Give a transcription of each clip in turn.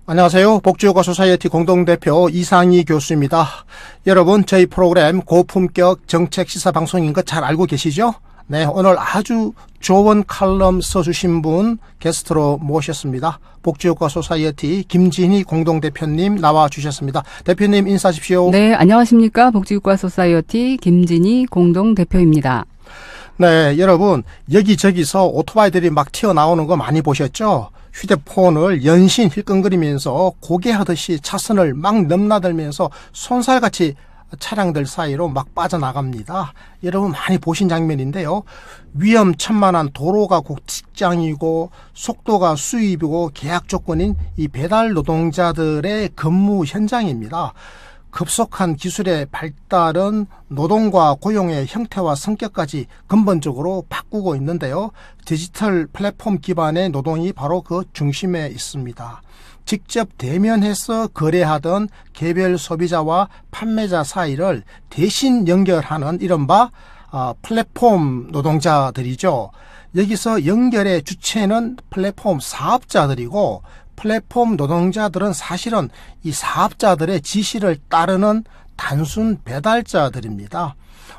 안녕하세요. 복지효과 소사이어티 공동대표 이상희 교수입니다. 여러분, 저희 프로그램 고품격 정책 시사 방송인 것 잘 알고 계시죠? 네, 오늘 아주 좋은 칼럼 써주신 분 게스트로 모셨습니다. 복지효과 소사이어티 김진희 공동대표님 나와주셨습니다. 대표님 인사하십시오. 네, 안녕하십니까. 복지효과 소사이어티 김진희 공동대표입니다. 네, 여러분 여기저기서 오토바이들이 막 튀어나오는 거 많이 보셨죠? 휴대폰을 연신 힐끔거리면서 고개하듯이 차선을 막 넘나들면서 손살같이 차량들 사이로 막 빠져나갑니다. 여러분 많이 보신 장면인데요. 위험천만한 도로가 곡직장이고 속도가 수입이고 계약 조건인 이 배달 노동자들의 근무 현장입니다. 급속한 기술의 발달은 노동과 고용의 형태와 성격까지 근본적으로 바꾸고 있는데요. 디지털 플랫폼 기반의 노동이 바로 그 중심에 있습니다. 직접 대면해서 거래하던 개별 소비자와 판매자 사이를 대신 연결하는 이른바 플랫폼 노동자들이죠. 여기서 연결의 주체는 플랫폼 사업자들이고 플랫폼 노동자들은 사실은 이 사업자들의 지시를 따르는 단순 배달자들입니다.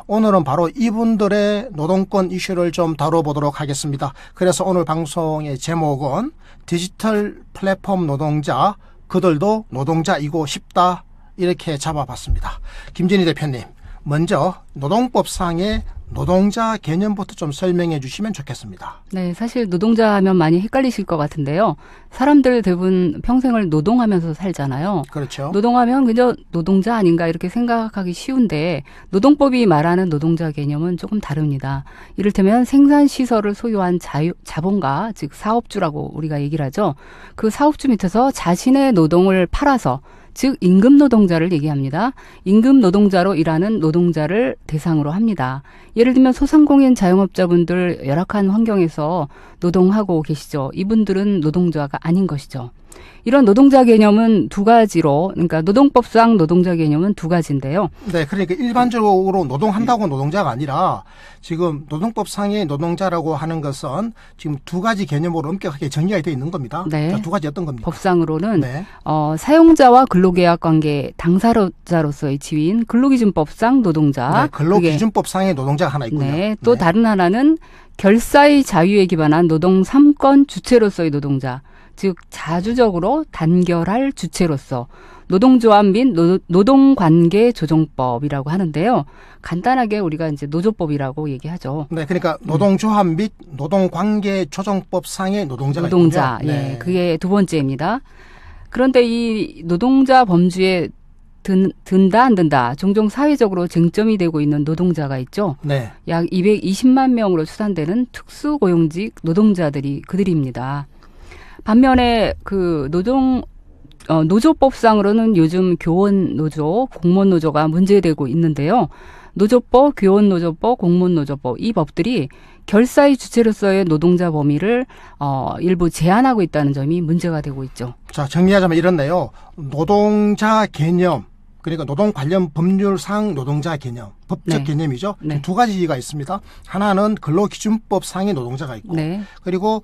오늘은 바로 이분들의 노동권 이슈를 좀 다뤄보도록 하겠습니다. 그래서 오늘 방송의 제목은 디지털 플랫폼 노동자, 그들도 노동자이고 싶다, 이렇게 잡아봤습니다. 김진희 대표님, 먼저 노동법상의 노동자 개념부터 좀 설명해 주시면 좋겠습니다. 네, 사실 노동자 하면 많이 헷갈리실 것 같은데요. 사람들 대부분 평생을 노동하면서 살잖아요. 그렇죠. 노동하면 그저 노동자 아닌가 이렇게 생각하기 쉬운데 노동법이 말하는 노동자 개념은 조금 다릅니다. 이를테면 생산시설을 소유한 자본가, 즉 사업주라고 우리가 얘기를 하죠. 그 사업주 밑에서 자신의 노동을 팔아서 즉 임금 노동자를 얘기합니다. 임금 노동자로 일하는 노동자를 대상으로 합니다. 예를 들면 소상공인 자영업자분들 열악한 환경에서 노동하고 계시죠. 이분들은 노동자가 아닌 것이죠. 이런 노동자 개념은 두 가지로, 그러니까 노동법상 노동자 개념은 두 가지인데요. 네, 그러니까 일반적으로 노동한다고 노동자가 아니라 지금 노동법상의 노동자라고 하는 것은 지금 두 가지 개념으로 엄격하게 정리가 되어 있는 겁니다. 네. 자, 두 가지 어떤 겁니까? 법상으로는 네. 사용자와 근로계약 관계 당사자로서의 지위인 근로기준법상 노동자. 네, 근로기준법상의 노동자가 하나 있군요. 네, 또 다른 하나는 결사의 자유에 기반한 노동 3권 주체로서의 노동자. 즉 자주적으로 단결할 주체로서 노동조합 및 노동관계 조정법이라고 하는데요. 간단하게 우리가 이제 노조법이라고 얘기하죠. 네, 그러니까 노동조합 및 노동관계 조정법상의 노동자가 노동자, 있군요. 예, 그게 두 번째입니다. 그런데 이 노동자 범주에 든다 안 든다 종종 사회적으로 쟁점이 되고 있는 노동자가 있죠. 네. 약 220만 명으로 추산되는 특수고용직 노동자들이 그들입니다. 반면에 그 노조법상으로는 요즘 교원노조, 공무원노조가 문제되고 있는데요. 노조법, 교원노조법, 공무원노조법 이 법들이 결사의 주체로서의 노동자 범위를 일부 제한하고 있다는 점이 문제가 되고 있죠. 자, 정리하자면 이렇네요. 노동자 개념, 그러니까 노동 관련 법률상 노동자 개념, 법적 네. 개념이죠. 네. 두 가지가 있습니다. 하나는 근로기준법상의 노동자가 있고, 네. 그리고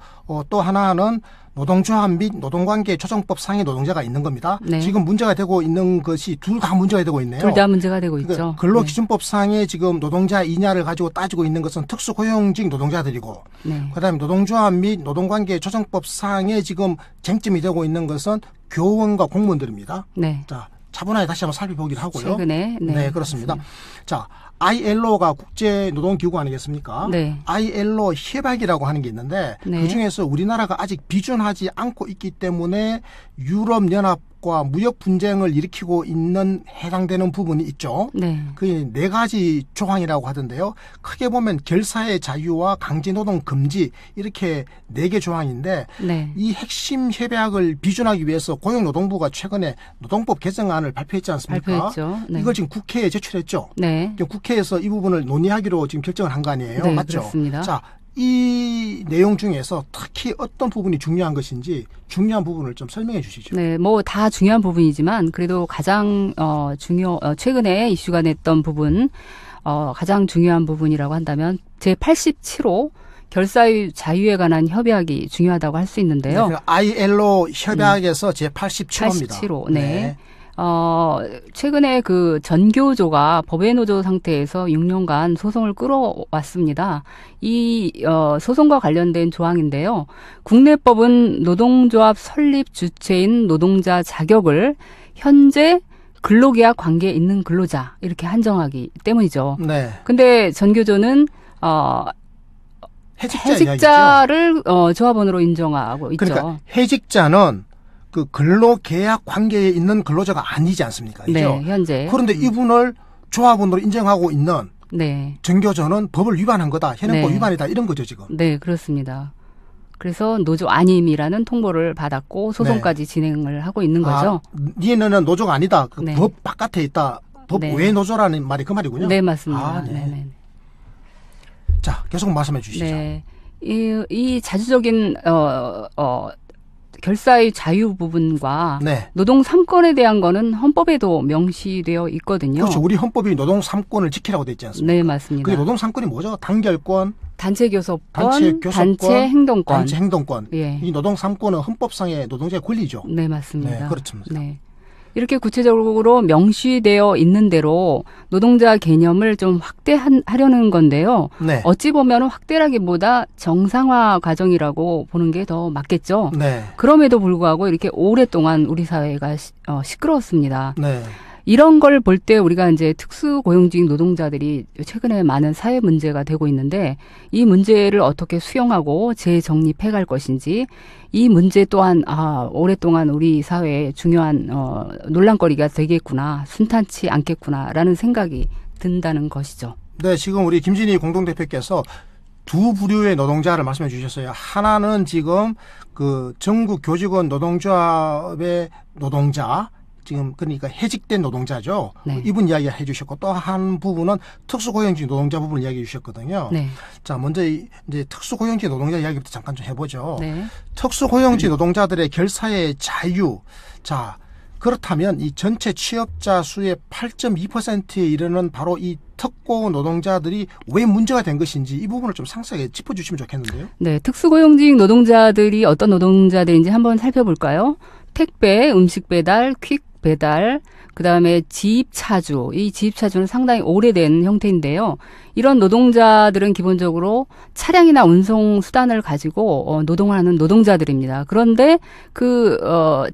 또 하나는 노동조합 및 노동관계 조정법상의 노동자가 있는 겁니다. 네. 지금 문제가 되고 있는 것이 둘 다 문제가 되고 있네요. 둘 다 문제가 되고 그러니까 있죠. 근로기준법상의 지금 노동자 이냐를 가지고 따지고 있는 것은 특수고용직 노동자들이고, 네. 그다음에 노동조합 및 노동관계 조정법상에 지금 쟁점이 되고 있는 것은 교원과 공무원들입니다. 네. 자, 차분하게 다시 한번 살펴보기로 하고요. 최근에 네, 그렇습니다. 자, ILO가 국제노동기구 아니겠습니까? 네. ILO 협약이라고 하는 게 있는데 네. 그중에서 우리나라가 아직 비준하지 않고 있기 때문에 유럽연합과 무역 분쟁을 일으키고 있는 해당되는 부분이 있죠. 네. 그게 네 가지 조항이라고 하던데요. 크게 보면 결사의 자유와 강제노동 금지 이렇게 네 개 조항인데 네. 이 핵심 협약을 비준하기 위해서 고용노동부가 최근에 노동법 개정안을 발표했지 않습니까? 발표했죠. 네. 이걸 지금 국회에 제출했죠. 네. 국회에서 이 부분을 논의하기로 지금 결정을 한 거 아니에요? 네, 맞죠? 그렇습니다. 자, 이 내용 중에서 특히 어떤 부분이 중요한 것인지 중요한 부분을 좀 설명해 주시죠. 네, 뭐 다 중요한 부분이지만 그래도 가장 최근에 이슈가 됐던 부분 가장 중요한 부분이라고 한다면 제87호 결사의 자유에 관한 협약이 중요하다고 할 수 있는데요. 네, ILO 협약에서 제 87호입니다. 87호. 네. 최근에 그 전교조가 법의 노조 상태에서 6년간 소송을 끌어왔습니다. 이 소송과 관련된 조항인데요. 국내법은 노동조합 설립 주체인 노동자 자격을 현재 근로계약 관계에 있는 근로자 이렇게 한정하기 때문이죠. 네. 근데 전교조는 해직자를 조합원으로 인정하고 있죠. 그러니까 해직자는 그 근로계약 관계에 있는 근로자가 아니지 않습니까? 네, 현재. 그런데 이분을 조합원으로 인정하고 있는 네. 전교조는 법을 위반한 거다. 현행법 네. 위반이다. 이런 거죠, 지금. 네, 그렇습니다. 그래서 노조 아님이라는 통보를 받았고 소송까지 진행을 하고 있는 거죠. 니네는 노조가 아니다. 그 네. 법 바깥에 있다. 법 외 노조라는 말이 그 말이군요. 네, 맞습니다. 네. 네. 자, 계속 말씀해 주시죠. 네. 이 자주적인 결사의 자유 부분과 네. 노동 3권에 대한 거는 헌법에도 명시되어 있거든요. 그렇죠. 우리 헌법이 노동 3권을 지키라고 돼 있지 않습니까? 네, 맞습니다. 그게 노동 3권이 뭐죠? 단결권, 단체 교섭권, 단체 행동권. 단체 행동권. 예. 이 노동 3권은 헌법상의 노동자의 권리죠. 네, 맞습니다. 네, 그렇습니다. 네. 이렇게 구체적으로 명시되어 있는 대로 노동자 개념을 좀 확대하려는 건데요. 네. 어찌 보면 확대라기보다 정상화 과정이라고 보는 게 더 맞겠죠. 네. 그럼에도 불구하고 이렇게 오랫동안 우리 사회가 시끄러웠습니다. 네. 이런 걸 볼 때 우리가 이제 특수고용직 노동자들이 최근에 많은 사회 문제가 되고 있는데 이 문제를 어떻게 수용하고 재정립해 갈 것인지 이 문제 또한 오랫동안 우리 사회에 중요한 논란거리가 되겠구나, 순탄치 않겠구나라는 생각이 든다는 것이죠. 네, 지금 우리 김진희 공동대표께서 두 부류의 노동자를 말씀해 주셨어요. 하나는 지금 그 전국 교직원 노동조합의 노동자, 지금 그러니까 해직된 노동자죠. 네. 이분 이야기 해주셨고 또 한 부분은 특수고용직 노동자 부분 이야기해 주셨거든요. 네. 자, 먼저 이제 특수고용직 노동자 이야기부터 잠깐 좀 해보죠. 네. 특수고용직 노동자들의 결사의 자유. 자, 그렇다면 이 전체 취업자 수의 8.2%에 이르는 바로 이 특고 노동자들이 왜 문제가 된 것인지 이 부분을 좀 상세하게 짚어주시면 좋겠는데요. 네, 특수고용직 노동자들이 어떤 노동자들인지 한번 살펴볼까요? 택배, 음식 배달, 퀵 배달, 그다음에 지입차주. 이 지입차주는 상당히 오래된 형태인데요. 이런 노동자들은 기본적으로 차량이나 운송 수단을 가지고 노동을 하는 노동자들입니다. 그런데 그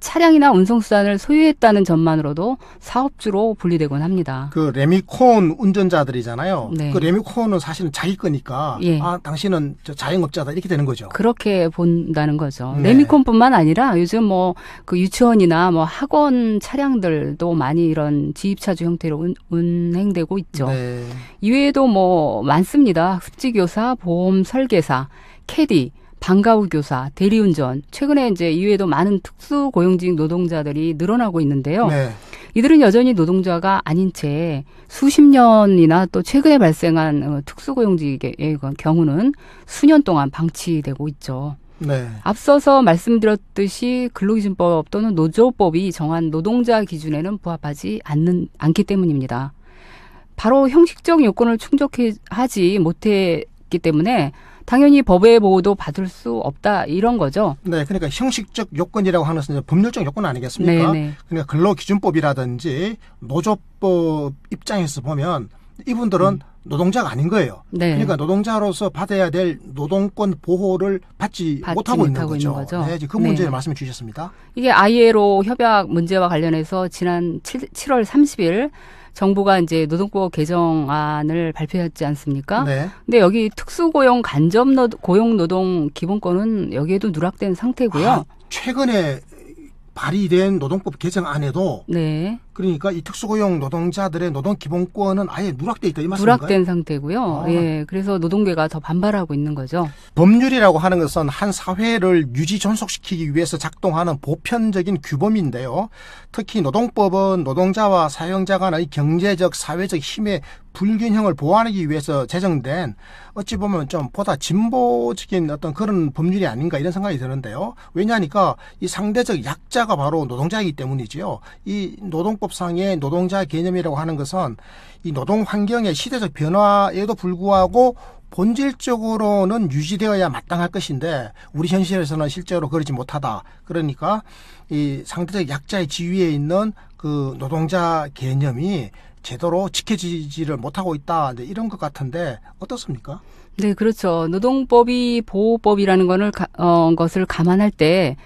차량이나 운송 수단을 소유했다는 점만으로도 사업주로 분리되곤 합니다. 그 레미콘 운전자들이잖아요. 네. 그 레미콘은 사실은 자기 거니까 예. 당신은 자영업자다 이렇게 되는 거죠. 그렇게 본다는 거죠. 네. 레미콘뿐만 아니라 요즘 뭐 그 유치원이나 뭐 학원 차량들도 많이 이런 지입차주 형태로 운행되고 있죠. 네. 이외에도 뭐 많습니다. 습지교사, 보험 설계사, 캐디, 방과후 교사, 대리운전. 최근에 이제 이외에도 많은 특수고용직 노동자들이 늘어나고 있는데요. 네. 이들은 여전히 노동자가 아닌 채 수십 년이나 또 최근에 발생한 특수고용직의 경우는 수년 동안 방치되고 있죠. 네. 앞서서 말씀드렸듯이 근로기준법 또는 노조법이 정한 노동자 기준에는 부합하지 않기 때문입니다. 바로 형식적 요건을 충족하지 못했기 때문에 당연히 법의 보호도 받을 수 없다 이런 거죠. 네, 그러니까 형식적 요건이라고 하는 것은 법률적 요건 아니겠습니까? 네네. 그러니까 근로기준법이라든지 노조법 입장에서 보면 이분들은 노동자가 아닌 거예요. 네. 그러니까 노동자로서 받아야 될 노동권 보호를 받지 못하고 있는 거죠. 네, 그 문제를 말씀해 주셨습니다. 이게 ILO 협약 문제와 관련해서 지난 7월 30일 정부가 이제 노동법 개정안을 발표했지 않습니까? 네. 근데 여기 특수고용 간접 고용노동 기본권은 여기에도 누락된 상태고요. 최근에 발의된 노동법 개정안에도 네. 그러니까 이 특수고용 노동자들의 노동 기본권은 아예 누락돼 있다 이 말씀인가요? 누락된 상태고요. 예, 그래서 노동계가 더 반발하고 있는 거죠. 법률이라고 하는 것은 한 사회를 유지 존속시키기 위해서 작동하는 보편적인 규범인데요. 특히 노동법은 노동자와 사용자 간의 경제적, 사회적 힘의 불균형을 보완하기 위해서 제정된 어찌 보면 좀 보다 진보적인 어떤 그런 법률이 아닌가 이런 생각이 드는데요. 왜냐하니까 이 상대적 약자가 바로 노동자이기 때문이지요. 이 노동법상의 노동자 개념이라고 하는 것은 이 노동 환경의 시대적 변화에도 불구하고 본질적으로는 유지되어야 마땅할 것인데 우리 현실에서는 실제로 그러지 못하다. 그러니까 이 상대적 약자의 지위에 있는 그 노동자 개념이 제대로 지켜지지를 못하고 있다. 이런 것 같은데 어떻습니까? 네, 그렇죠. 노동법이 보호법이라는 것을 감안할 때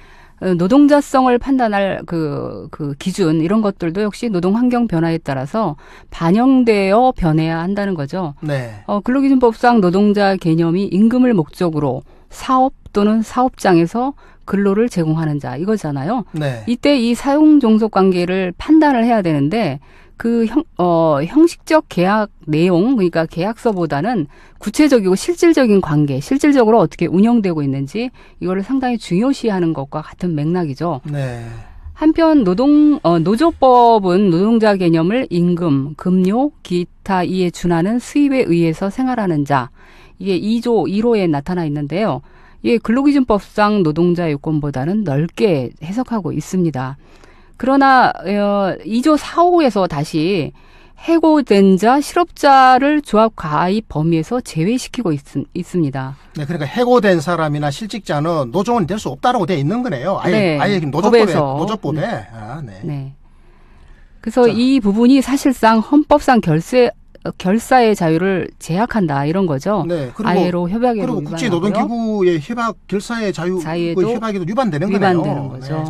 노동자성을 판단할 그 기준 이런 것들도 역시 노동 환경 변화에 따라서 반영되어 변해야 한다는 거죠. 네. 근로기준법상 노동자 개념이 임금을 목적으로 사업 또는 사업장에서 근로를 제공하는 자 이거잖아요. 네. 이때 이 사용 종속 관계를 판단을 해야 되는데 그 형식적 계약 내용, 그러니까 계약서보다는 구체적이고 실질적인 관계, 실질적으로 어떻게 운영되고 있는지 이거를 상당히 중요시하는 것과 같은 맥락이죠. 네. 한편 노조법은 노동자 개념을 임금, 급료, 기타 이에 준하는 수입에 의해서 생활하는 자, 이게 2조 1호에 나타나 있는데요. 이게 근로기준법상 노동자 요건보다는 넓게 해석하고 있습니다. 그러나 2조 4호에서 다시 해고된 자, 실업자를 조합 가입 범위에서 제외시키고 있습니다. 네, 그러니까 해고된 사람이나 실직자는 노조원이 될 수 없다라고 되어 있는 거네요. 아예 노조법에. 네. 아, 네. 네. 그래서 이 부분이 사실상 헌법상 결사의 자유를 제약한다 이런 거죠. 네, 그리고 ILO 협약에 그리고 국제노동기구의 협약에도 위반되는 거네요. 위반되는 거죠. 네.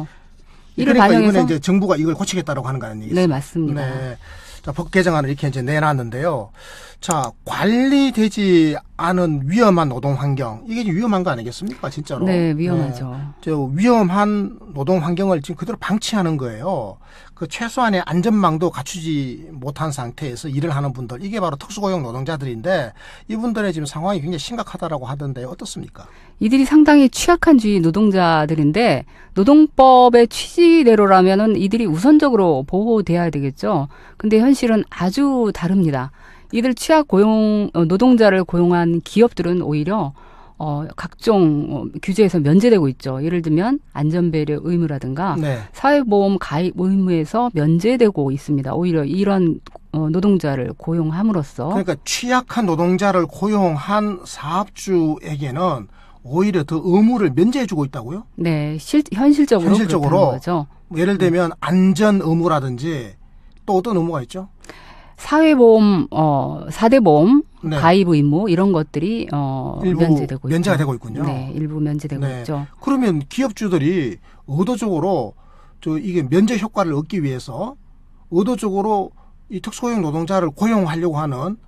그러니까 이번에 이제 정부가 이걸 고치겠다고 하는 거 아니겠습니까? 네, 맞습니다. 네. 자, 법 개정안을 이렇게 이제 내놨는데요. 자, 관리되지 않은 위험한 노동 환경. 이게 위험한 거 아니겠습니까? 진짜로. 네, 위험하죠. 네. 저 위험한 노동 환경을 지금 그대로 방치하는 거예요. 그 최소한의 안전망도 갖추지 못한 상태에서 일을 하는 분들. 이게 바로 특수고용 노동자들인데 이분들의 지금 상황이 굉장히 심각하다라고 하던데 어떻습니까? 이들이 상당히 취약한주의 노동자들인데 노동법의 취지대로라면은 이들이 우선적으로 보호돼야 되겠죠. 근데 현실은 아주 다릅니다. 이들 취약 노동자를 고용한 기업들은 오히려 각종 규제에서 면제되고 있죠. 예를 들면 안전배려 의무라든가 네. 사회보험 가입 의무에서 면제되고 있습니다. 오히려 이런 노동자를 고용함으로써. 그러니까 취약한 노동자를 고용한 사업주에게는 오히려 더 의무를 면제해주고 있다고요? 네, 현실적으로 그렇다는 거죠. 예를 들면 안전 의무라든지 또 어떤 의무가 있죠? 사회보험, 4대 보험, 네. 가입 의무 이런 것들이 일부 면제되고 면제가 있죠. 되고 있군요. 네, 일부 면제되고 네. 있죠. 그러면 기업주들이 의도적으로 이게 면제 효과를 얻기 위해서 의도적으로 이 특수고용 노동자를 고용하려고 하는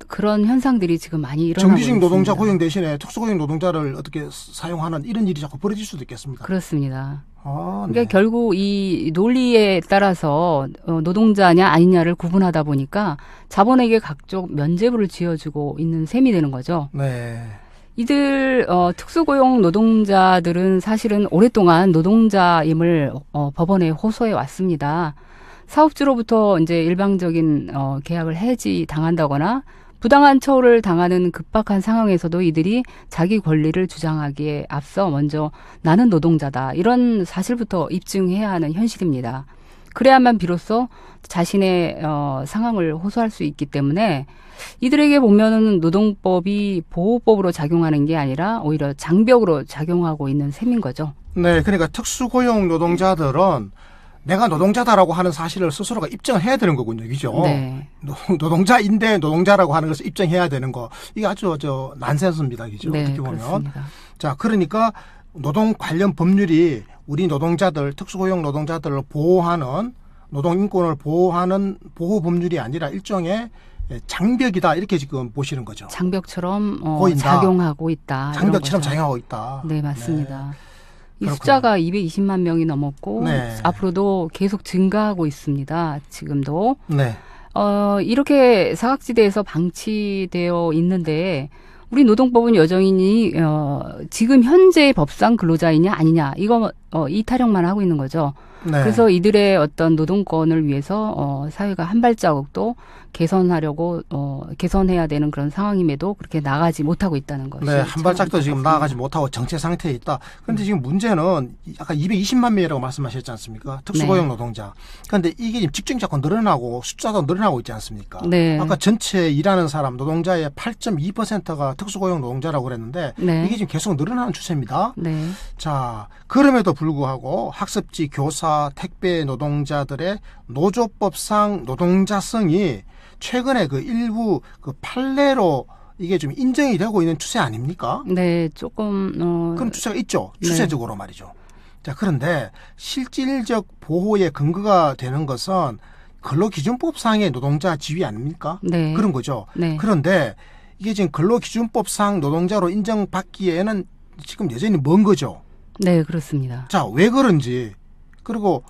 그런 현상들이 지금 많이 일어나고 정규직 있습니다. 노동자 고용 대신에 특수고용 노동자를 어떻게 사용하는 이런 일이 자꾸 벌어질 수도 있겠습니다. 그렇습니다. 아, 네. 그러니까 결국 이 논리에 따라서 노동자냐 아니냐를 구분하다 보니까 자본에게 각종 면제부를 지어주고 있는 셈이 되는 거죠. 네. 이들 특수고용 노동자들은 사실은 오랫동안 노동자임을 법원에 호소해 왔습니다. 사업주로부터 이제 일방적인 계약을 해지 당한다거나 부당한 처우를 당하는 급박한 상황에서도 이들이 자기 권리를 주장하기에 앞서 먼저 나는 노동자다. 이런 사실부터 입증해야 하는 현실입니다. 그래야만 비로소 자신의 상황을 호소할 수 있기 때문에 이들에게 보면은 노동법이 보호법으로 작용하는 게 아니라 오히려 장벽으로 작용하고 있는 셈인 거죠. 네, 그러니까 특수고용 노동자들은 내가 노동자다라고 하는 사실을 스스로가 입증해야 되는 거군요. 그죠? 네. 노동자인데 노동자라고 하는 것을 입증해야 되는 거. 이게 아주 난센스입니다. 그죠? 네, 어떻게 보면. 그렇습니다. 자, 그러니까 노동 관련 법률이 우리 노동자들, 특수고용 노동자들을 보호하는 노동 인권을 보호하는 보호 법률이 아니라 일종의 장벽이다. 이렇게 지금 보시는 거죠. 장벽처럼 보인다. 작용하고 있다. 장벽처럼 작용하고 있다. 네, 맞습니다. 네. 이 그렇군요. 숫자가 220만 명이 넘었고 네. 앞으로도 계속 증가하고 있습니다. 지금도. 네. 이렇게 사각지대에서 방치되어 있는데 우리 노동법은 여전히 지금 현재의 법상 근로자이냐 아니냐 이거 이타령만 하고 있는 거죠. 네. 그래서 이들의 어떤 노동권을 위해서 사회가 한 발자국도 개선하려고 개선해야 되는 그런 상황임에도 그렇게 나가지 못하고 있다는 것이. 네, 한 발짝도 지금 나아가지 못하고 정체 상태에 있다. 그런데 지금 문제는 아까 220만 명이라고 말씀하셨지 않습니까? 특수고용 네. 노동자. 그런데 이게 지금 직종이 자꾸 늘어나고 숫자도 늘어나고 있지 않습니까? 네. 아까 전체 일하는 사람 노동자의 8.2%가 특수고용 노동자라고 그랬는데 네. 이게 지금 계속 늘어나는 추세입니다. 네. 자, 그럼에도 불구하고 학습지, 교사, 택배 노동자들의 노조법상 노동자성이 최근에 그 일부 그 판례로 이게 좀 인정이 되고 있는 추세 아닙니까? 네, 조금 그런 추세가 있죠. 네. 추세적으로 말이죠. 자, 그런데 실질적 보호의 근거가 되는 것은 근로기준법상의 노동자 지위 아닙니까? 네. 그런 거죠. 네. 그런데 이게 지금 근로기준법상 노동자로 인정받기에는 지금 여전히 먼 거죠. 네, 그렇습니다. 자, 왜 그런지, 그리고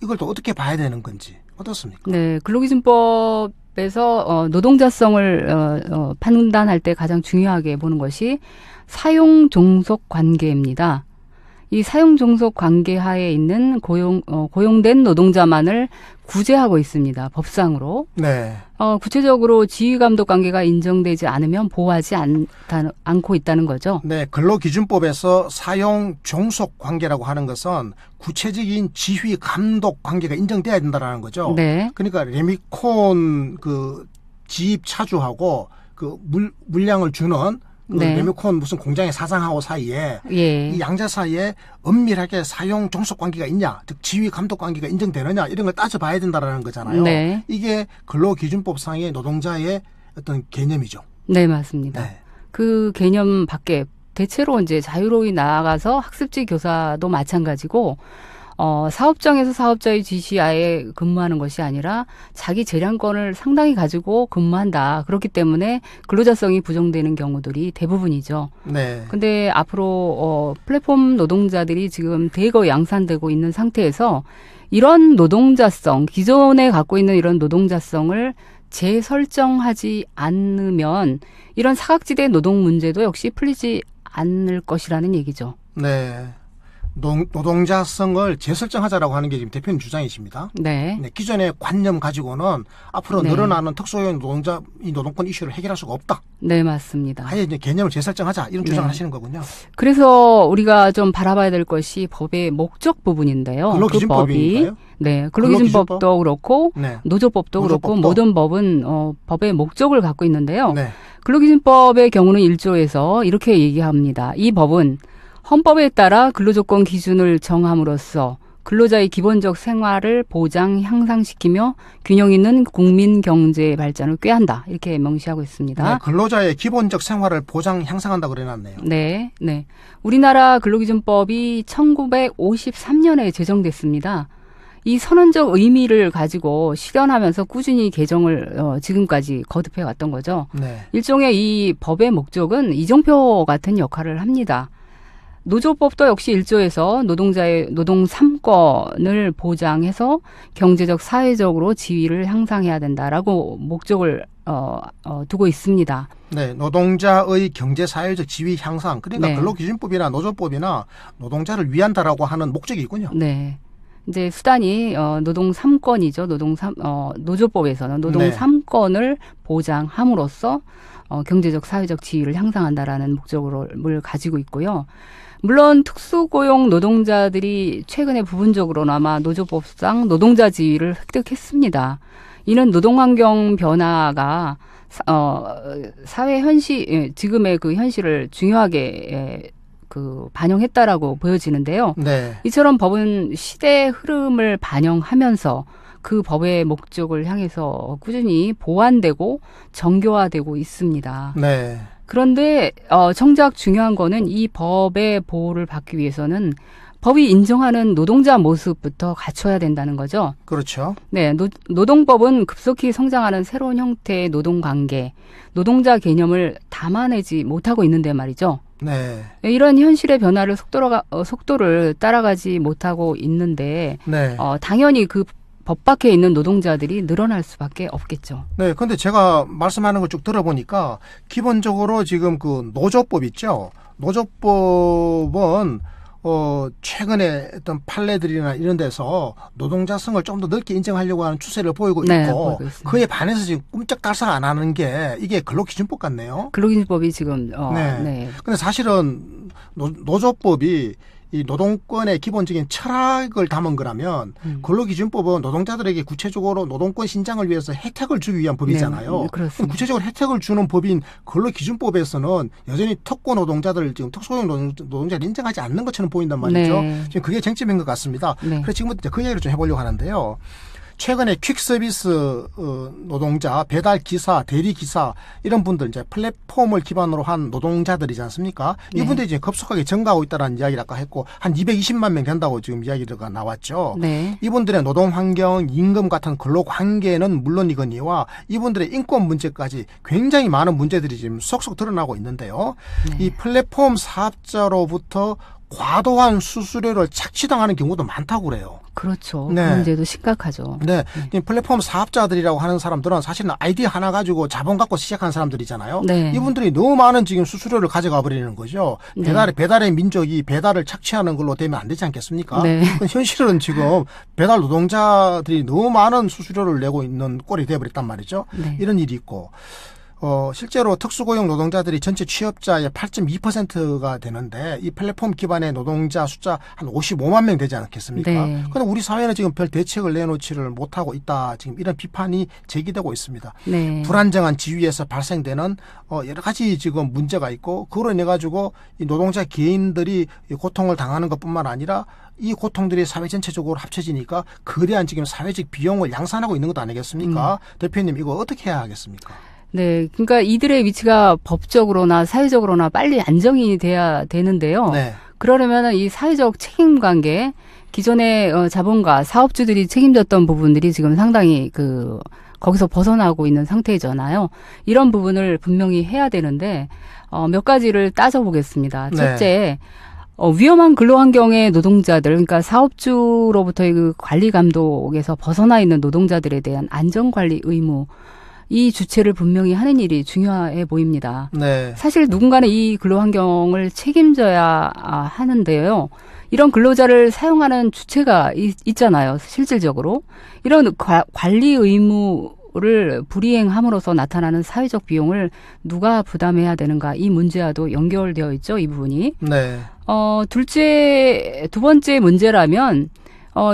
이걸 또 어떻게 봐야 되는 건지 어떻습니까? 네, 근로기준법에서 노동자성을 판단할 때 가장 중요하게 보는 것이 사용 종속 관계입니다. 이 사용 종속 관계 하에 있는 고용된 노동자만을 구제하고 있습니다. 법상으로. 네. 구체적으로 지휘감독 관계가 인정되지 않으면 보호하지 않고 있다는 거죠. 네, 근로기준법에서 사용 종속 관계라고 하는 것은 구체적인 지휘 감독 관계가 인정돼야 된다라는 거죠. 네. 그러니까 레미콘 그 지입 차주하고 그 물량을 주는 그 네. 레미콘 무슨 공장의 사장하고 사이에 예. 이 양자 사이에 엄밀하게 사용 종속 관계가 있냐, 즉 지휘 감독 관계가 인정되느냐 이런 걸 따져봐야 된다라는 거잖아요. 네. 이게 근로기준법상의 노동자의 어떤 개념이죠. 네, 맞습니다. 네. 그 개념 밖에 대체로 이제 자유로이 나아가서 학습지 교사도 마찬가지고 사업장에서 사업자의 지시하에 근무하는 것이 아니라 자기 재량권을 상당히 가지고 근무한다. 그렇기 때문에 근로자성이 부정되는 경우들이 대부분이죠. 네. 근데 앞으로 플랫폼 노동자들이 지금 대거 양산되고 있는 상태에서 이런 노동자성, 기존에 갖고 있는 이런 노동자성을 재설정하지 않으면 이런 사각지대 노동 문제도 역시 풀리지 않을 것이라는 얘기죠. 네. 노동자성을 재설정하자라고 하는 게 지금 대표님 주장이십니다. 네. 네, 기존의 관념 가지고는 앞으로 네. 늘어나는 특수고용 노동자 이 노동권 이슈를 해결할 수가 없다. 네, 맞습니다. 아예 이제 개념을 재설정하자 이런 주장을 네. 하시는 거군요. 그래서 우리가 좀 바라봐야 될 것이 법의 목적 부분인데요. 근로기준법이니까요. 네, 근로기준법도 그렇고 네. 노조법도 그렇고 모든 법은 법의 목적을 갖고 있는데요. 네. 근로기준법의 경우는 1조에서 이렇게 얘기합니다. 이 법은 헌법에 따라 근로조건 기준을 정함으로써 근로자의 기본적 생활을 보장, 향상시키며 균형 있는 국민 경제 발전을 꾀한다. 이렇게 명시하고 있습니다. 네, 근로자의 기본적 생활을 보장, 향상한다고 그래놨네요. 네, 네. 우리나라 근로기준법이 1953년에 제정됐습니다. 이 선언적 의미를 가지고 실현하면서 꾸준히 개정을 지금까지 거듭해 왔던 거죠. 네. 일종의 이 법의 목적은 이정표 같은 역할을 합니다. 노조법도 역시 1조에서 노동자의 노동 3권을 보장해서 경제적, 사회적으로 지위를 향상해야 된다라고 목적을 두고 있습니다. 네, 노동자의 경제 사회적 지위 향상. 그러니까 네. 근로기준법이나 노조법이나 노동자를 위한다라고 하는 목적이 있군요. 네. 이제 수단이 노동 3권이죠. 노조법에서는 노동 네. 3권을 보장함으로써 경제적, 사회적 지위를 향상한다라는 목적을 가지고 있고요. 물론 특수고용 노동자들이 최근에 부분적으로나마 노조법상 노동자 지위를 획득했습니다. 이는 노동환경 변화가 사회 현실, 지금의 그 현실을 중요하게 반영했다라고 보여지는데요. 네. 이처럼 법은 시대의 흐름을 반영하면서 그 법의 목적을 향해서 꾸준히 보완되고 정교화되고 있습니다. 네. 그런데 정작 중요한 거는 이 법의 보호를 받기 위해서는 법이 인정하는 노동자 모습부터 갖춰야 된다는 거죠. 그렇죠. 네, 노동법은 급속히 성장하는 새로운 형태의 노동관계, 노동자 개념을 담아내지 못하고 있는데 말이죠. 네. 이런 현실의 변화를 속도를 따라가지 못하고 있는데 네. 당연히 그 법 밖에 있는 노동자들이 늘어날 수밖에 없겠죠. 네, 근데 제가 말씀하는 걸 쭉 들어보니까 기본적으로 지금 그 노조법 있죠. 노조법은 최근에 어떤 판례들이나 이런 데서 노동자성을 좀 더 넓게 인정하려고 하는 추세를 보이고 네, 있고 보이고 있습니다. 그에 반해서 지금 꼼짝달싹 안 하는 게 이게 근로기준법 같네요. 근로기준법이 지금 네. 네. 근데 사실은 노조법이 이 노동권의 기본적인 철학을 담은 거라면 근로기준법은 노동자들에게 구체적으로 노동권 신장을 위해서 혜택을 주기 위한 법이잖아요. 네, 그렇습니다. 구체적으로 혜택을 주는 법인 근로기준법에서는 여전히 특고 노동자들을 지금 특수고용 노동자를 인정하지 않는 것처럼 보인단 말이죠. 네. 지금 그게 쟁점인 것 같습니다. 네. 그래서 지금부터 그 얘기를 좀 해보려고 하는데요. 최근에 퀵서비스 노동자, 배달 기사, 대리 기사 이런 분들 이제 플랫폼을 기반으로 한 노동자들이지 않습니까? 네. 이분들이 이제 급속하게 증가하고 있다는 이야기를 아까 했고 한 220만 명 된다고 지금 이야기가 나왔죠. 네. 이분들의 노동 환경, 임금 같은 근로 관계는 물론이거니와 이분들의 인권 문제까지 굉장히 많은 문제들이 지금 속속 드러나고 있는데요. 네. 이 플랫폼 사업자로부터 과도한 수수료를 착취당하는 경우도 많다고 그래요. 그렇죠. 네. 그 문제도 심각하죠. 네. 이 플랫폼 사업자들이라고 하는 사람들은 사실은 아이디 하나 가지고 자본 갖고 시작한 사람들이잖아요. 네. 이분들이 너무 많은 지금 수수료를 가져가 버리는 거죠. 네. 배달의 민족이 배달을 착취하는 걸로 되면 안 되지 않겠습니까? 네. 현실은 지금 배달 노동자들이 너무 많은 수수료를 내고 있는 꼴이 되어버렸단 말이죠. 네. 이런 일이 있고. 실제로 특수고용 노동자들이 전체 취업자의 8.2%가 되는데 이 플랫폼 기반의 노동자 숫자 한 55만 명 되지 않겠습니까? 네. 그런데 우리 사회는 지금 별 대책을 내놓지를 못하고 있다. 지금 이런 비판이 제기되고 있습니다. 네. 불안정한 지위에서 발생되는 여러 가지 지금 문제가 있고 그로 인해 가지고 이 노동자 개인들이 이 고통을 당하는 것뿐만 아니라 이 고통들이 사회 전체적으로 합쳐지니까 거대한 지금 사회적 비용을 양산하고 있는 것 아니겠습니까? 대표님 이거 어떻게 해야 하겠습니까? 네. 그러니까 이들의 위치가 법적으로나 사회적으로나 빨리 안정이 돼야 되는데요. 네. 그러려면 이 사회적 책임 관계, 기존의 자본가, 사업주들이 책임졌던 부분들이 지금 상당히 거기서 벗어나고 있는 상태잖아요. 이런 부분을 분명히 해야 되는데, 몇 가지를 따져보겠습니다. 네. 첫째, 위험한 근로 환경의 노동자들, 그러니까 사업주로부터의 그 관리 감독에서 벗어나 있는 노동자들에 대한 안전 관리 의무, 이 주체를 분명히 하는 일이 중요해 보입니다. 네. 사실 누군가는 이 근로 환경을 책임져야 하는데요. 이런 근로자를 사용하는 주체가 있잖아요. 실질적으로. 이런 관리 의무를 불이행함으로써 나타나는 사회적 비용을 누가 부담해야 되는가. 이 문제와도 연결되어 있죠. 이 부분이. 네. 두 번째 문제라면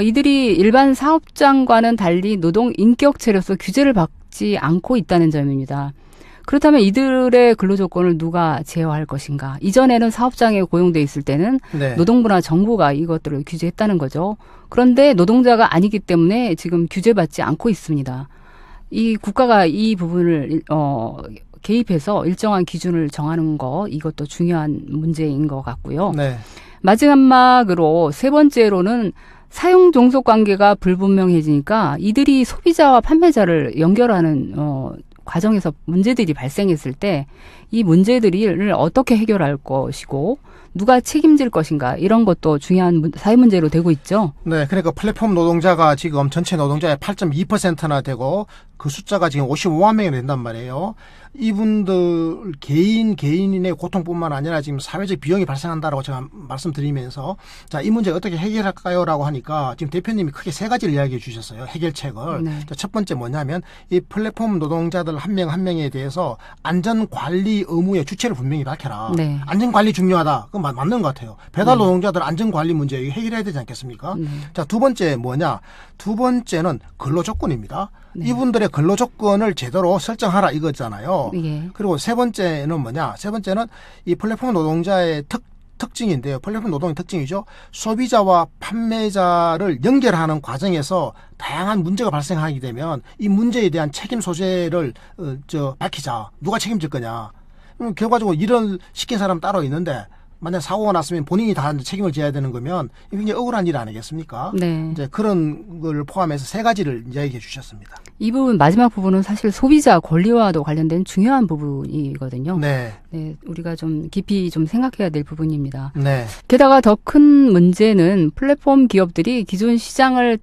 이들이 일반 사업장과는 달리 노동 인격체로서 규제를 받지 않고 있다는 점입니다. 그렇다면 이들의 근로조건을 누가 제어할 것인가? 이전에는 사업장에 고용돼 있을 때는 네. 노동부나 정부가 이것들을 규제했다는 거죠. 그런데 노동자가 아니기 때문에 지금 규제받지 않고 있습니다. 이 국가가 이 부분을 개입해서 일정한 기준을 정하는 거 이것도 중요한 문제인 것 같고요. 네. 마지막으로 세 번째로는 사용 종속 관계가 불분명해지니까 이들이 소비자와 판매자를 연결하는 과정에서 문제들이 발생했을 때 이 문제들을 어떻게 해결할 것이고 누가 책임질 것인가 이런 것도 중요한 사회 문제로 되고 있죠. 네, 그러니까 플랫폼 노동자가 지금 전체 노동자의 8.2%나 되고 그 숫자가 지금 55만 명이 된단 말이에요. 이분들 개인의 고통뿐만 아니라 지금 사회적 비용이 발생한다라고 제가 말씀드리면서 자, 이 문제 어떻게 해결할까요라고 하니까 지금 대표님이 크게 세 가지를 이야기해 주셨어요. 해결책을. 네. 자, 첫 번째 뭐냐면 이 플랫폼 노동자들 한 명 한 명에 대해서 안전 관리 의무의 주체를 분명히 밝혀라. 네. 안전 관리 중요하다. 그건 맞는 것 같아요. 배달 노동자들 안전 관리 문제 해결해야 되지 않겠습니까? 자, 두 번째 뭐냐? 두 번째는 근로 조건입니다. 네. 이분들의 근로 조건을 제대로 설정하라 이거잖아요. 예. 그리고 세 번째는 뭐냐? 세 번째는 이 플랫폼 노동자의 특징인데요. 플랫폼 노동의 특징이죠. 소비자와 판매자를 연결하는 과정에서 다양한 문제가 발생하게 되면 이 문제에 대한 책임 소재를 밝히자. 누가 책임질 거냐? 결과적으로 일을 시킨 사람 따로 있는데 만약 사고가 났으면 본인이 다 책임을 져야 되는 거면 굉장히 억울한 일 아니겠습니까? 네. 이제 그런 걸 포함해서 세 가지를 이야기해 주셨습니다. 이 부분 마지막 부분은 사실 소비자 권리와도 관련된 중요한 부분이거든요. 네. 네, 우리가 좀 깊이 좀 생각해야 될 부분입니다. 네. 게다가 더 큰 문제는 플랫폼 기업들이 기존 시장을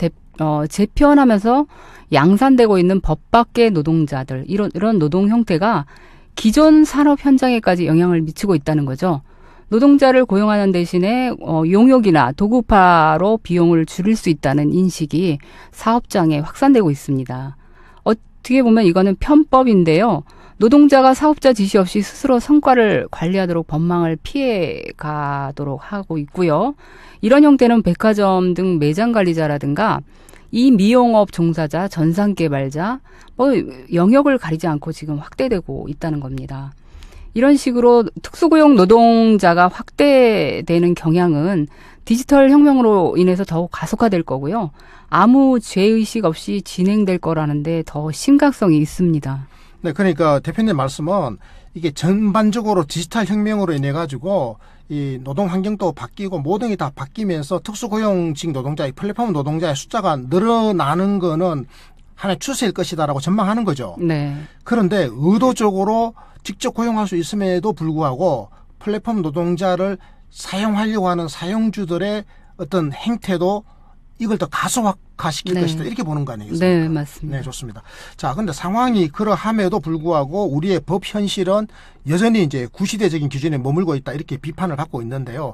재편하면서 양산되고 있는 법 밖의 노동자들 이런 노동 형태가 기존 산업 현장에까지 영향을 미치고 있다는 거죠. 노동자를 고용하는 대신에 용역이나 도구파로 비용을 줄일 수 있다는 인식이 사업장에 확산되고 있습니다. 어떻게 보면 이거는 편법인데요. 노동자가 사업자 지시 없이 스스로 성과를 관리하도록 법망을 피해 가도록 하고 있고요. 이런 형태는 백화점 등 매장 관리자라든가 이 미용업 종사자, 전산 개발자, 영역을 가리지 않고 지금 확대되고 있다는 겁니다. 이런 식으로 특수고용 노동자가 확대되는 경향은 디지털 혁명으로 인해서 더욱 가속화될 거고요. 아무 죄의식 없이 진행될 거라는데 더 심각성이 있습니다. 네, 그러니까 대표님 말씀은 이게 전반적으로 디지털 혁명으로 인해 가지고 이 노동 환경도 바뀌고 모든 게 다 바뀌면서 특수고용직 노동자의 플랫폼 노동자의 숫자가 늘어나는 거는 하나의 추세일 것이다라고 전망하는 거죠. 네. 그런데 의도적으로 직접 고용할 수 있음에도 불구하고 플랫폼 노동자를 사용하려고 하는 사용주들의 어떤 행태도 이걸 더 가속화시킬 것이다. 이렇게 보는 거 아니겠습니까? 네, 맞습니다. 네, 좋습니다. 자, 근데 상황이 그러함에도 불구하고 우리의 법 현실은 여전히 이제 구시대적인 기준에 머물고 있다. 이렇게 비판을 받고 있는데요.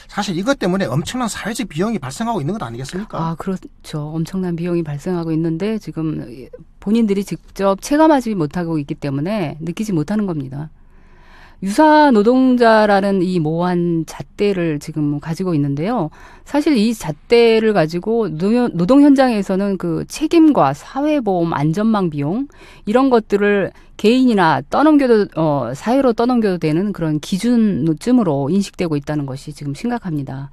사실 이것 때문에 엄청난 사회적 비용이 발생하고 있는 것 아니겠습니까? 아, 그렇죠. 엄청난 비용이 발생하고 있는데 지금 본인들이 직접 체감하지 못하고 있기 때문에 느끼지 못하는 겁니다. 유사 노동자라는 이 모호한 잣대를 지금 가지고 있는데요. 사실 이 잣대를 가지고 노동 현장에서는 그 책임과 사회보험, 안전망 비용 이런 것들을 개인이나 사회로 떠넘겨도 되는 그런 기준쯤으로 인식되고 있다는 것이 지금 심각합니다.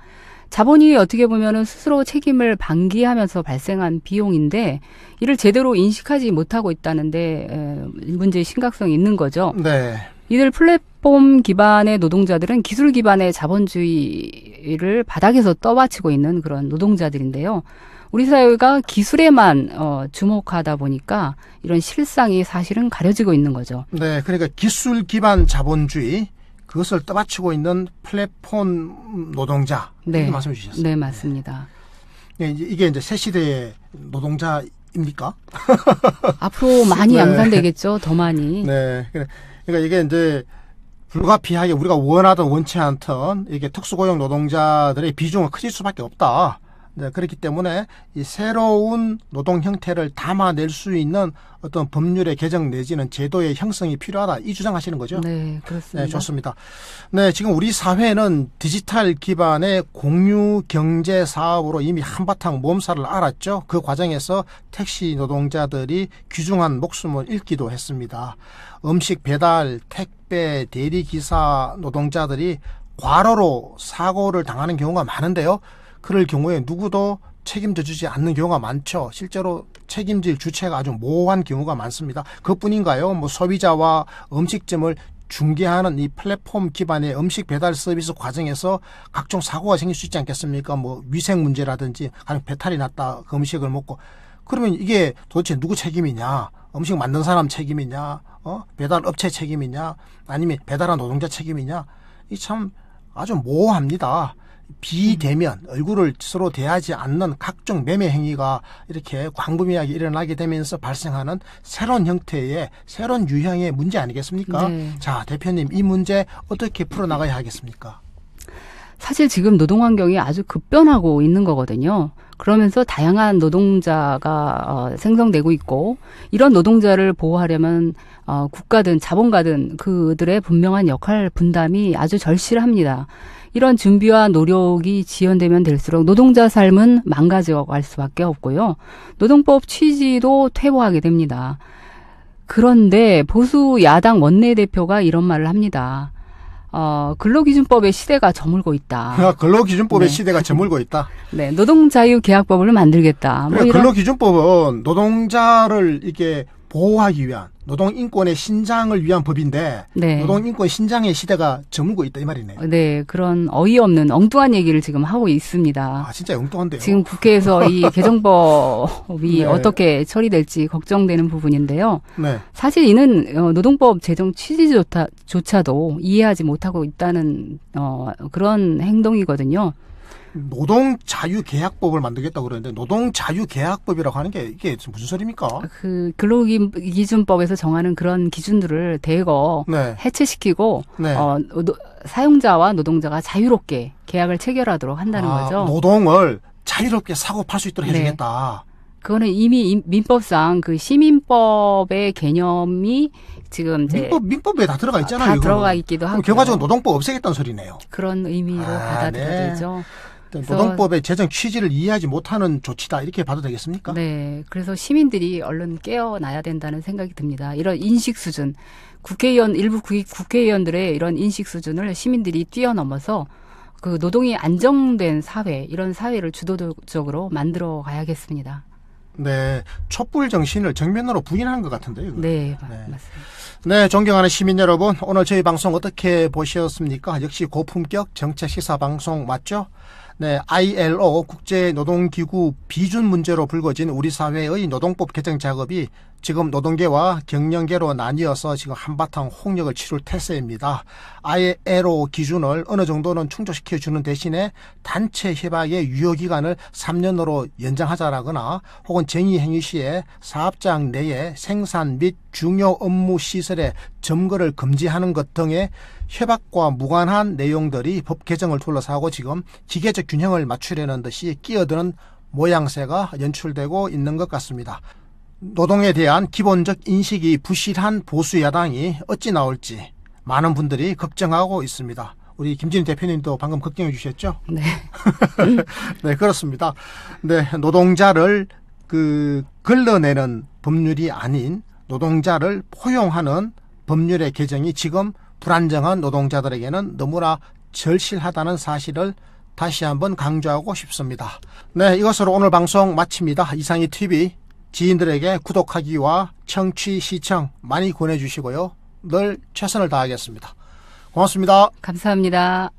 자본이 어떻게 보면은 스스로 책임을 방기하면서 발생한 비용인데 이를 제대로 인식하지 못하고 있다는데 문제의 심각성이 있는 거죠. 네. 이들 플랫폼 기반의 노동자들은 기술 기반의 자본주의를 바닥에서 떠받치고 있는 그런 노동자들인데요. 우리 사회가 기술에만 주목하다 보니까 이런 실상이 사실은 가려지고 있는 거죠. 네, 그러니까 기술 기반 자본주의 그것을 떠받치고 있는 플랫폼 노동자 이렇게 말씀해 주셨습니다. 네, 맞습니다. 네, 이게 이제 새 시대의 노동자입니까? 앞으로 많이 양산되겠죠, 더 많이. 네, 그러니까 이게 이제 불가피하게 우리가 원하든 원치 않든 이게 특수고용 노동자들의 비중은 커질 수밖에 없다. 네, 그렇기 때문에 이 새로운 노동 형태를 담아낼 수 있는 어떤 법률의 개정 내지는 제도의 형성이 필요하다. 이 주장하시는 거죠? 네, 그렇습니다. 네, 좋습니다. 네, 지금 우리 사회는 디지털 기반의 공유 경제 사업으로 이미 한바탕 몸살을 앓았죠. 그 과정에서 택시 노동자들이 귀중한 목숨을 잃기도 했습니다. 음식 배달, 택배, 대리기사 노동자들이 과로로 사고를 당하는 경우가 많은데요. 그럴 경우에 누구도 책임져 주지 않는 경우가 많죠. 실제로 책임질 주체가 아주 모호한 경우가 많습니다. 그뿐인가요? 소비자와 음식점을 중개하는 이 플랫폼 기반의 음식 배달 서비스 과정에서 각종 사고가 생길 수 있지 않겠습니까? 위생 문제라든지 아니면 배탈이 났다 그 음식을 먹고 그러면 이게 도대체 누구 책임이냐? 음식 만든 사람 책임이냐? 배달 업체 책임이냐? 아니면 배달한 노동자 책임이냐? 이 참 아주 모호합니다. 비대면 얼굴을 서로 대하지 않는 각종 매매 행위가 이렇게 광범위하게 일어나게 되면서 발생하는 새로운 형태의 새로운 유형의 문제 아니겠습니까? 네. 자, 대표님 이 문제 어떻게 풀어나가야 하겠습니까? 사실 지금 노동 환경이 아주 급변하고 있는 거거든요. 그러면서 다양한 노동자가 생성되고 있고 이런 노동자를 보호하려면 국가든 자본가든 그들의 분명한 역할 분담이 아주 절실합니다. 이런 준비와 노력이 지연되면 될수록 노동자 삶은 망가져 갈 수밖에 없고요. 노동법 취지도 퇴보하게 됩니다. 그런데 보수 야당 원내대표가 이런 말을 합니다. 근로기준법의 시대가 저물고 있다. 근로기준법의 네. 시대가 저물고 있다. 네, 노동자유계약법을 만들겠다. 그래, 근로기준법은 노동자를 이렇게 보호하기 위한 노동인권의 신장을 위한 법인데 네. 노동인권 신장의 시대가 저물고 있다 이 말이네요. 네, 그런 어이없는 엉뚱한 얘기를 지금 하고 있습니다. 아, 진짜 엉뚱한데요. 지금 국회에서 이 개정법이 네. 어떻게 처리될지 걱정되는 부분인데요. 네. 사실 이는 노동법 제정 취지조차도 이해하지 못하고 있다는 그런 행동이거든요. 노동자유계약법을 만들겠다고 그러는데 노동자유계약법이라고 하는 게 이게 무슨 소리입니까? 그 근로기준법에서 정하는 그런 기준들을 대거 네. 해체시키고 네. 사용자와 노동자가 자유롭게 계약을 체결하도록 한다는 거죠. 노동을 자유롭게 사고 팔 수 있도록 네. 해주겠다. 그거는 이미 민법상 그 시민법의 개념이 지금 이제 민법에 다 들어가 있잖아요. 다 이거는. 들어가 있기도 하고. 결과적으로 노동법 없애겠다는 소리네요. 그런 의미로 받아들여야죠. 네. 노동법의 제정 취지를 이해하지 못하는 조치다 이렇게 봐도 되겠습니까? 네. 그래서 시민들이 얼른 깨어나야 된다는 생각이 듭니다. 이런 인식 수준, 일부 국회의원들의 이런 인식 수준을 시민들이 뛰어넘어서 그 노동이 안정된 사회, 이런 사회를 주도적으로 만들어 가야겠습니다. 네. 촛불 정신을 정면으로 부인하는 것 같은데요. 이거. 네, 네. 맞습니다. 네, 존경하는 시민 여러분, 오늘 저희 방송 어떻게 보셨습니까? 역시 고품격 정책 시사 방송 맞죠? 네, ILO 국제노동기구 비준 문제로 불거진 우리 사회의 노동법 개정 작업이 지금 노동계와 경영계로 나뉘어서 지금 한바탕 홍역을 치룰 태세입니다. ILO 기준을 어느 정도는 충족시켜주는 대신에 단체 협약의 유효기간을 3년으로 연장하자라거나 혹은 정의행위 시에 사업장 내에 생산 및 중요 업무 시설의 점거를 금지하는 것 등의 협약과 무관한 내용들이 법 개정을 둘러싸고 지금 기계적 균형을 맞추려는 듯이 끼어드는 모양새가 연출되고 있는 것 같습니다. 노동에 대한 기본적 인식이 부실한 보수 야당이 어찌 나올지 많은 분들이 걱정하고 있습니다. 우리 김진희 대표님도 방금 걱정해 주셨죠? 네. 네, 그렇습니다. 네, 노동자를 걸러내는 법률이 아닌 노동자를 포용하는 법률의 개정이 지금 불안정한 노동자들에게는 너무나 절실하다는 사실을 다시 한번 강조하고 싶습니다. 네, 이것으로 오늘 방송 마칩니다. 이상희 TV 지인들에게 구독하기와 청취, 시청 많이 권해주시고요. 늘 최선을 다하겠습니다. 고맙습니다. 감사합니다.